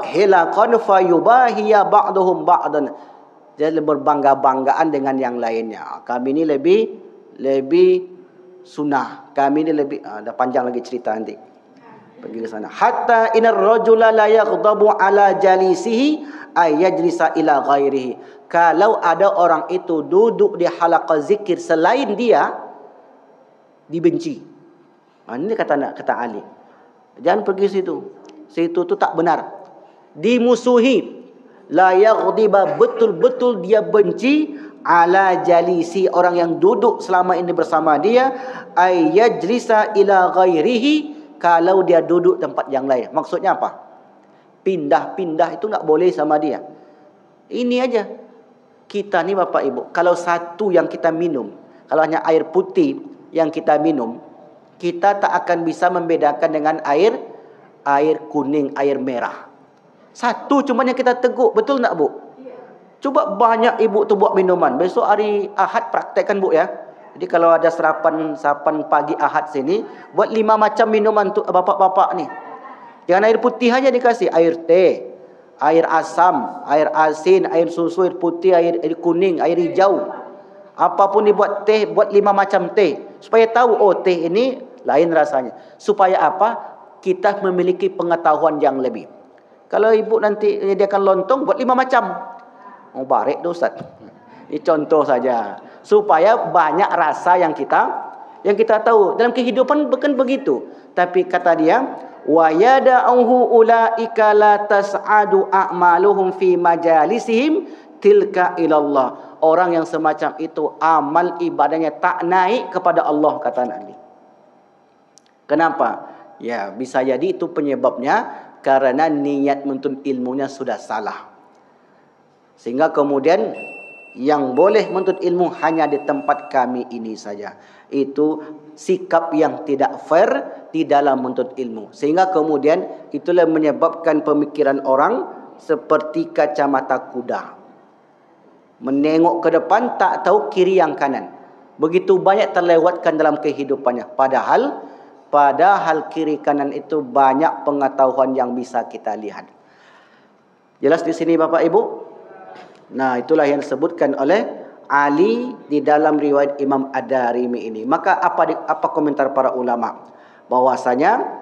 hilaqan fayubahiya ba'duhum ba'dan. Jadi berbangga-banggaan dengan yang lainnya. Kami ini lebih sunnah. Kami ini lebih, dah panjang lagi cerita nanti. Pergi ke sana. Hatta inar rajula la yaghdabu ala jalisihi ayajlisa ila ghairihi. Kalau ada orang itu duduk di halaqah zikir selain dia, dibenci. Ini kata Ali. Jangan pergi situ. Situ tu tak benar. Dimusuhi. La yaghdiba, betul-betul dia benci ala jalisi, orang yang duduk selama ini bersama dia, ayajlisa ila ghairihi, kalau dia duduk tempat yang lain. Maksudnya apa? Pindah-pindah itu enggak boleh sama dia. Ini aja. Kita ni Bapak Ibu, kalau satu yang kita minum, kalau hanya air putih yang kita minum, kita tak akan bisa membedakan dengan air kuning, air merah. Satu cuma yang kita teguk, betul tak Bu? Coba banyak ibu tu buat minuman. Besok hari Ahad praktekkan Bu ya. Jadi kalau ada sarapan pagi Ahad sini, buat 5 macam minuman tu bapak-bapak ni. Jangan air putih aja dikasih, air teh, air asam, air asin, air susu, air putih, air kuning, air hijau. Apapun dibuat teh, buat 5 macam teh. Supaya tahu, oh teh ini lain rasanya. Supaya apa? Kita memiliki pengetahuan yang lebih. Kalau ibu nanti menyediakan lontong, buat 5 macam. Oh barik tu Ustaz. Ini contoh saja. Supaya banyak rasa yang kita tahu. Dalam kehidupan bukan begitu. Tapi kata dia, wa yada'uhu ulaika la tas'adu a'maluhum fi majalisihim tilka ilallah. Orang yang semacam itu amal ibadahnya tak naik kepada Allah, kata Nabi. Kenapa? Ya, bisa jadi itu penyebabnya karena niat menuntut ilmunya sudah salah. Sehingga kemudian yang boleh menuntut ilmu hanya di tempat kami ini saja. Itu sikap yang tidak fair di dalam menuntut ilmu. Sehingga kemudian itulah menyebabkan pemikiran orang seperti kacamata kuda. Menengok ke depan tak tahu kiri yang kanan. Begitu banyak terlewatkan dalam kehidupannya. Padahal kiri kanan itu banyak pengetahuan yang bisa kita lihat. Jelas di sini Bapak Ibu? Nah, itulah yang disebutkan oleh Ali di dalam riwayat Imam Ad-Darimi ini. Maka apa komentar para ulama? Bahwasanya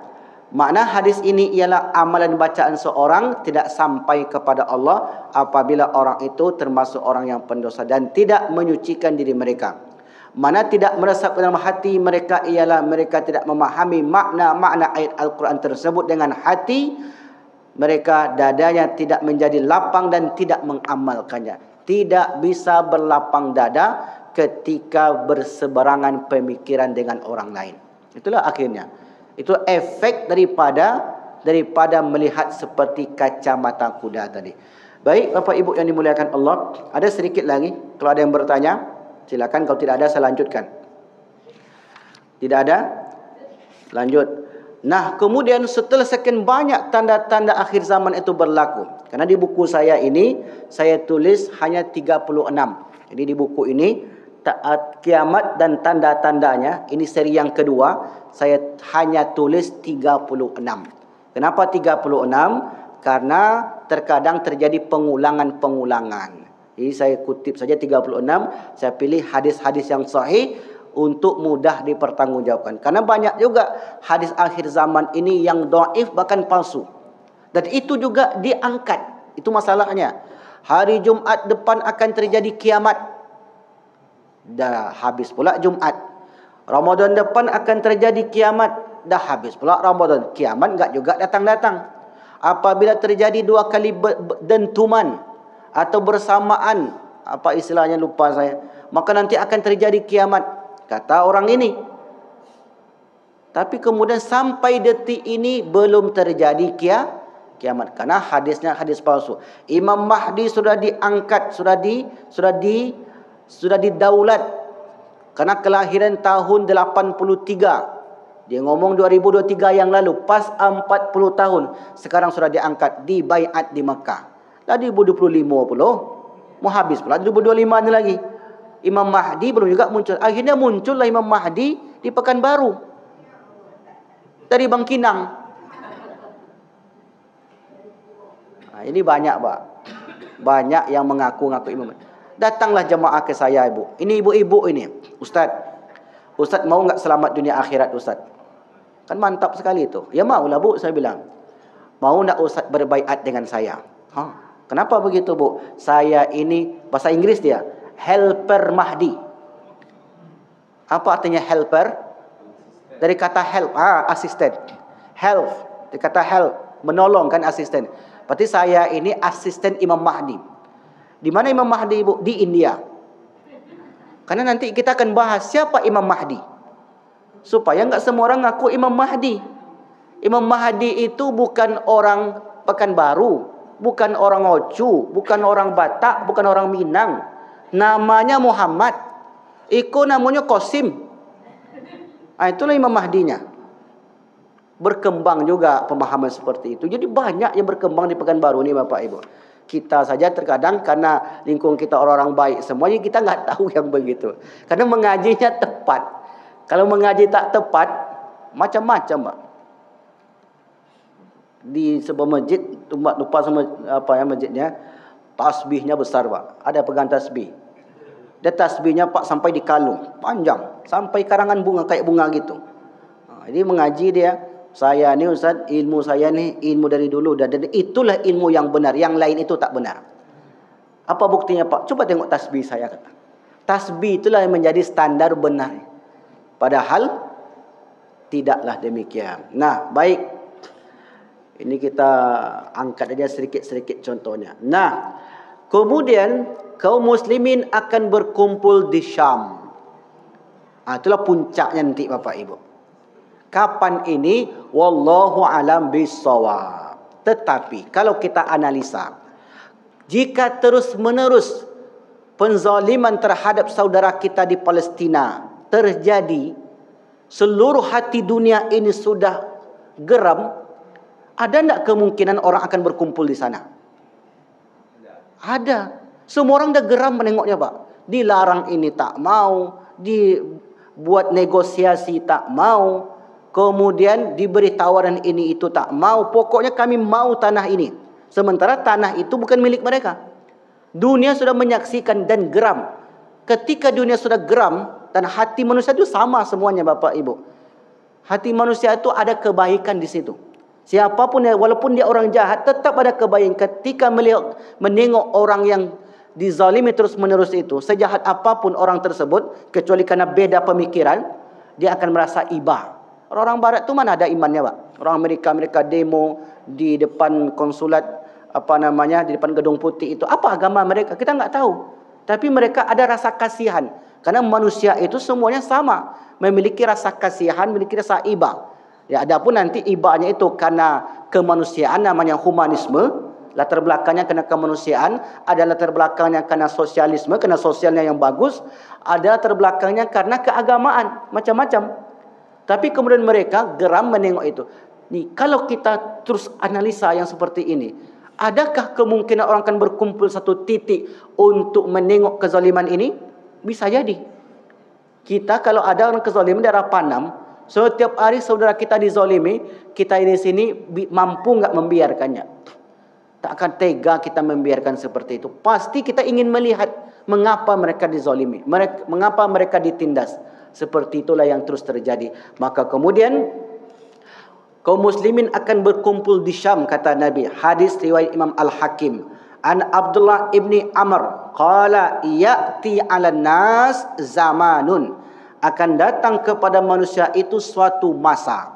makna hadis ini ialah amalan bacaan seorang tidak sampai kepada Allah apabila orang itu termasuk orang yang pendosa dan tidak menyucikan diri mereka. Mana tidak meresap dalam hati mereka ialah mereka tidak memahami makna-makna ayat Al-Quran tersebut dengan hati mereka, dadanya tidak menjadi lapang dan tidak mengamalkannya. Tidak bisa berlapang dada ketika berseberangan pemikiran dengan orang lain. Itulah akhirnya. Itu efek daripada melihat seperti kacamata kuda tadi. Baik, Bapak Ibu yang dimuliakan Allah, ada sedikit lagi. Kalau ada yang bertanya, silakan. Kalau tidak ada, saya lanjutkan. Tidak ada? Lanjut. Nah, kemudian setelah sekian banyak tanda-tanda akhir zaman itu berlaku. Karena di buku saya ini, saya tulis hanya 36. Jadi di buku ini, kiamat dan tanda-tandanya, ini seri yang kedua, saya hanya tulis 36. Kenapa 36? Karena terkadang terjadi pengulangan-pengulangan. Jadi saya kutip saja 36, saya pilih hadis-hadis yang sahih untuk mudah dipertanggungjawabkan. Karena banyak juga hadis akhir zaman ini yang dhaif bahkan palsu. Dan itu juga diangkat. Itu masalahnya. Hari Jumat depan akan terjadi kiamat. Dah habis pula Jumat. Ramadan depan akan terjadi kiamat. Dah habis pula Ramadan. Kiamat enggak juga datang-datang. Apabila terjadi dua kali dentuman atau bersamaan, apa istilahnya lupa saya, maka nanti akan terjadi kiamat, kata orang ini. Tapi kemudian sampai detik ini belum terjadi kiamat, karena hadisnya hadis palsu. Imam Mahdi sudah diangkat, sudah didaulat, karena kelahiran tahun 83. Dia ngomong 2023 yang lalu, pas 40 tahun. Sekarang sudah diangkat, dibaiat di Mekah. Dah 2025 pula. Mau habis pula 2025 ni lagi. Imam Mahdi belum juga muncul. Akhirnya muncullah Imam Mahdi di Pekanbaru. Dari Bangkinang. Nah, ini banyak, Pak. Banyak yang mengaku-ngaku Imam Mahdi. Datanglah jemaah ke saya, Ibu. Ini ibu-ibu ini. Ustaz mau enggak selamat dunia akhirat, Ustaz? Kan mantap sekali itu. Ya maulah, Bu, saya bilang. Mau enggak Ustaz berbaiat dengan saya? Kenapa begitu, Bu? Saya ini, bahasa Inggris dia, helper Mahdi. Apa artinya helper? Dari kata help, asisten. Help, dari kata help, menolong kan asisten. Berarti saya ini asisten Imam Mahdi. Di mana Imam Mahdi, Bu? Di India. Karena nanti kita akan bahas siapa Imam Mahdi. Supaya enggak semua orang ngaku Imam Mahdi. Imam Mahdi itu bukan orang Pekanbaru, bukan orang Ocu, bukan orang Batak, bukan orang Minang. Namanya Muhammad. Iko namanya Qasim. Itulah Imam Mahdinya. Berkembang juga pemahaman seperti itu. Jadi banyak yang berkembang di Pekanbaru ni, Bapak Ibu. Kita saja terkadang karena lingkungan kita orang-orang baik semuanya, kita enggak tahu yang begitu. Karena mengajinya tepat. Kalau mengaji tak tepat, macam-macam, Pak. Di sebuah masjid, lupa sama apa ya masjidnya, tasbihnya besar, Pak. Ada pegang tasbih. Dia tasbihnya, Pak, sampai di kalung, panjang, sampai karangan bunga, kayak bunga gitu. Jadi mengaji dia, saya ni Ustaz, ilmu saya ni ilmu dari dulu, dan itulah ilmu yang benar, yang lain itu tak benar. Apa buktinya, Pak? Coba tengok tasbih saya, kata. Tasbih itulah yang menjadi standar benar. Padahal tidaklah demikian. Nah, baik. Ini kita angkat aja sedikit-sedikit contohnya. Nah, kemudian kaum muslimin akan berkumpul di Syam. Itulah puncaknya nanti, Bapak Ibu. Kapan ini? Wallahu alam bissawab. Tetapi kalau kita analisa, jika terus-menerus penzaliman terhadap saudara kita di Palestina terjadi, seluruh hati dunia ini sudah geram, ada tidak kemungkinan orang akan berkumpul di sana? Ada. Semua orang dah geram menengoknya, Pak. Dilarang ini tak mau, dibuat negosiasi tak mau, kemudian diberi tawaran ini itu tak mau. Pokoknya kami mau tanah ini. Sementara tanah itu bukan milik mereka. Dunia sudah menyaksikan dan geram. Ketika dunia sudah geram, dan hati manusia itu sama semuanya, Bapak Ibu. Hati manusia itu ada kebaikan di situ. Siapapun, walaupun dia orang jahat, tetap ada kebaikan. Ketika menengok orang yang dizalimi terus-menerus itu, sejahat apapun orang tersebut, kecuali karena beda pemikiran, dia akan merasa iba. Orang-orang Barat itu mana ada imannya, Pak? Orang Amerika, mereka demo di depan konsulat, di depan Gedung Putih itu. Apa agama mereka? Kita enggak tahu. Tapi mereka ada rasa kasihan. Karena manusia itu semuanya sama. Memiliki rasa kasihan, memiliki rasa iba. Ya, adapun nanti ibaratnya itu karena kemanusiaan, namanya humanisme. Latar belakangnya karena kemanusiaan, ada latar belakangnya karena sosialisme, karena sosialnya yang bagus, ada latar belakangnya karena keagamaan, macam-macam. Tapi kemudian mereka geram menengok itu. Nih, kalau kita terus analisa yang seperti ini, adakah kemungkinan orang akan berkumpul satu titik untuk menengok kezaliman ini? Bisa jadi. Kita kalau ada orang kezaliman daerah Panam, setiap hari saudara kita dizalimi, kita di sini mampu enggak membiarkannya? Tak akan tega kita membiarkan seperti itu. Pasti kita ingin melihat mengapa mereka dizalimi, mengapa mereka ditindas. Seperti itulah yang terus terjadi. Maka kemudian kaum muslimin akan berkumpul di Syam, kata Nabi. Hadis riwayat Imam Al-Hakim. An Abdullah ibni Amr qala ya'ti 'alan nas zamanun, akan datang kepada manusia itu suatu masa,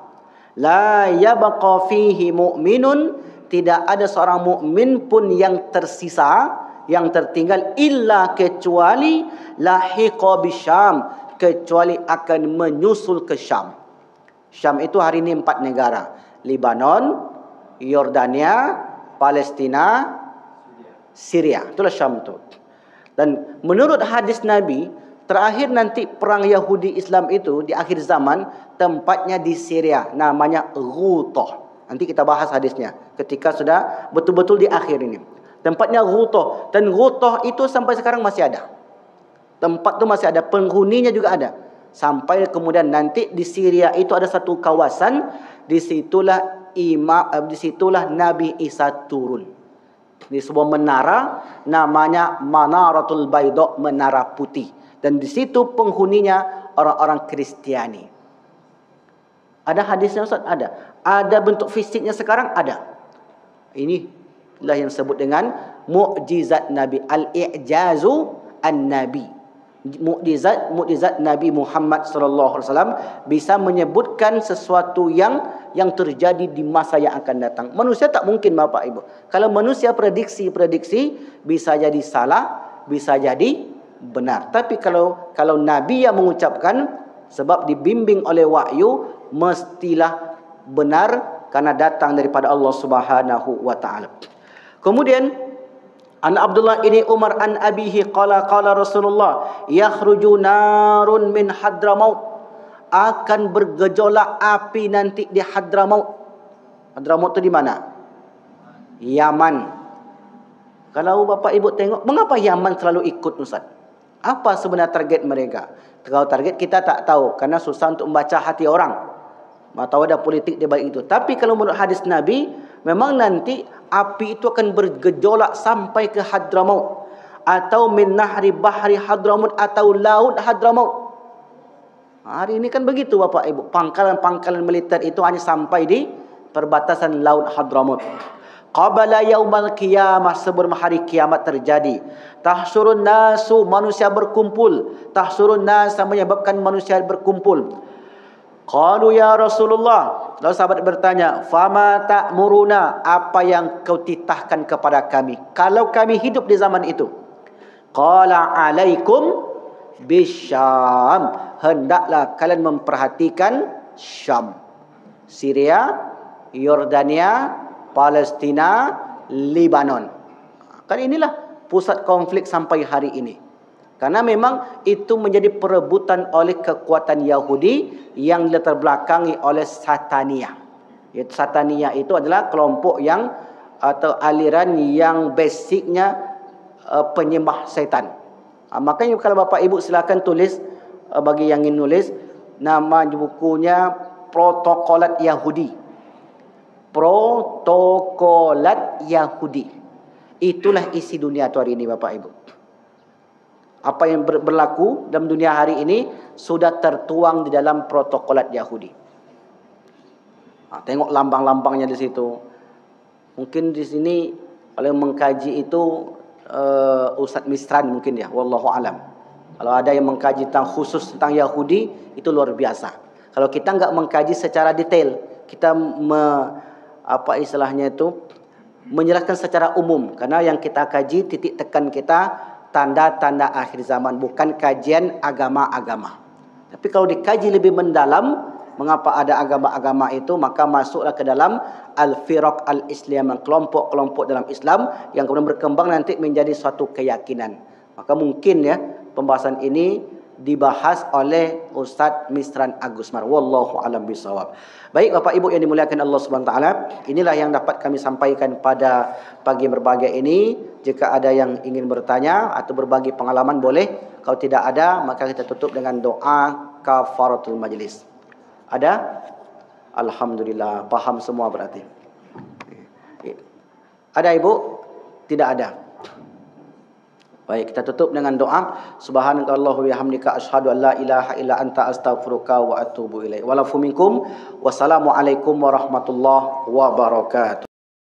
la yabqa fihi mu'minun, tidak ada seorang mukmin pun yang tersisa, yang tertinggal, illa kecuali lahiqa bisyam, kecuali akan menyusul ke Syam. Syam itu hari ini 4 negara. Lebanon, Yordania, Palestina, Syria. Itulah Syam itu. Dan menurut hadis Nabi, terakhir nanti perang Yahudi Islam itu di akhir zaman tempatnya di Syria, namanya Ghutah. Nanti kita bahas hadisnya ketika sudah betul-betul di akhir ini. Tempatnya Ghutah, dan Ghutah itu sampai sekarang masih ada. Tempat itu masih ada, penghuninya juga ada. Sampai kemudian nanti di Syria itu ada satu kawasan, disitulah Nabi Isa turun. Di sebuah menara namanya Manaratul Baydha, menara putih. Dan di situ penghuninya orang-orang Kristiani. Ada hadisnya Ustaz? Ada. Ada bentuk fisiknya sekarang? Ada. Inilah yang disebut dengan mukjizat Nabi. Al-i'jazu an-Nabi. Mukjizat Nabi Muhammad sallallahu alaihi wasallam bisa menyebutkan sesuatu yang terjadi di masa yang akan datang. Manusia tak mungkin, Bapak Ibu. Kalau manusia prediksi bisa jadi salah, bisa jadi benar. Tapi kalau Nabi yang mengucapkan, sebab dibimbing oleh wahyu, mestilah benar karena datang daripada Allah Subhanahu wa taala. Kemudian an Abdullah ini Umar an abihi qala Rasulullah yakhruju narun min Hadramaut, akan bergejolak api nanti di Hadramaut. Hadramaut itu di mana? Yaman. Kalau Bapak Ibu tengok, mengapa Yaman selalu ikut, Ustaz? Apa sebenarnya target mereka? Kalau target kita tak tahu, karena susah untuk membaca hati orang. Atau ada politik di balik itu. Tapi kalau menurut hadis Nabi, memang nanti api itu akan bergejolak sampai ke Hadramaut, atau min nahri bahri Hadramaut, atau laut Hadramaut. Hari ini kan begitu Bapak Ibu. Pangkalan-pangkalan militer itu hanya sampai di perbatasan laut Hadramaut. Qabala yaumal qiyamah, sebelum hari kiamat terjadi. Tahsurun nasu, manusia berkumpul. Tahsurun nas menyebabkan manusia berkumpul. Qalu ya Rasulullah, lalu sahabat bertanya, fama ta'muruna, apa yang kau titahkan kepada kami kalau kami hidup di zaman itu? Qala alaikum bisyam, hendaklah kalian memperhatikan Syam, Syria, Yordania, Palestina, Lebanon. Kan inilah pusat konflik sampai hari ini. Karena memang itu menjadi perebutan oleh kekuatan Yahudi yang dilatar belakangi oleh Satania. Satania itu adalah kelompok yang atau aliran yang basicnya penyembah setan. Makanya kalau Bapak Ibu silakan tulis, bagi yang ingin nulis, nama bukunya Protokolat Yahudi. Protokolat Yahudi. Itulah isi dunia hari ini Bapak Ibu. Apa yang berlaku dalam dunia hari ini sudah tertuang di dalam protokolat Yahudi. Tengok lambang-lambangnya di situ. Mungkin di sini oleh mengkaji itu Ustadz Misran mungkin ya, wallahu alam. Kalau ada yang mengkaji tentang khusus tentang Yahudi, itu luar biasa. Kalau kita enggak mengkaji secara detail, kita menjelaskan secara umum, karena yang kita kaji titik tekan kita tanda-tanda akhir zaman, bukan kajian agama-agama. Tapi kalau dikaji lebih mendalam, mengapa ada agama-agama itu, maka masuklah ke dalam al-firaq al-islam, kelompok-kelompok dalam Islam yang kemudian berkembang nanti menjadi suatu keyakinan. Maka mungkin ya pembahasan ini dibahas oleh Ustaz Misran Agusmar. Wallahu alam bisawab. Baik Bapak Ibu yang dimuliakan Allah Subhanahu wa taala, inilah yang dapat kami sampaikan pada pagi berbahagia ini. Jika ada yang ingin bertanya atau berbagi pengalaman boleh. Kalau tidak ada, maka kita tutup dengan doa kafaratul majlis. Ada? Alhamdulillah, paham semua berarti. Ada Ibu? Tidak ada. Baik, kita tutup dengan doa. Subhanakallahumma wa bihamdika asyhadu an la ilaha illa anta astaghfiruka wa atubu ilaik. Walafu minkum. Wassalamualaikum warahmatullahi wabarakatuh.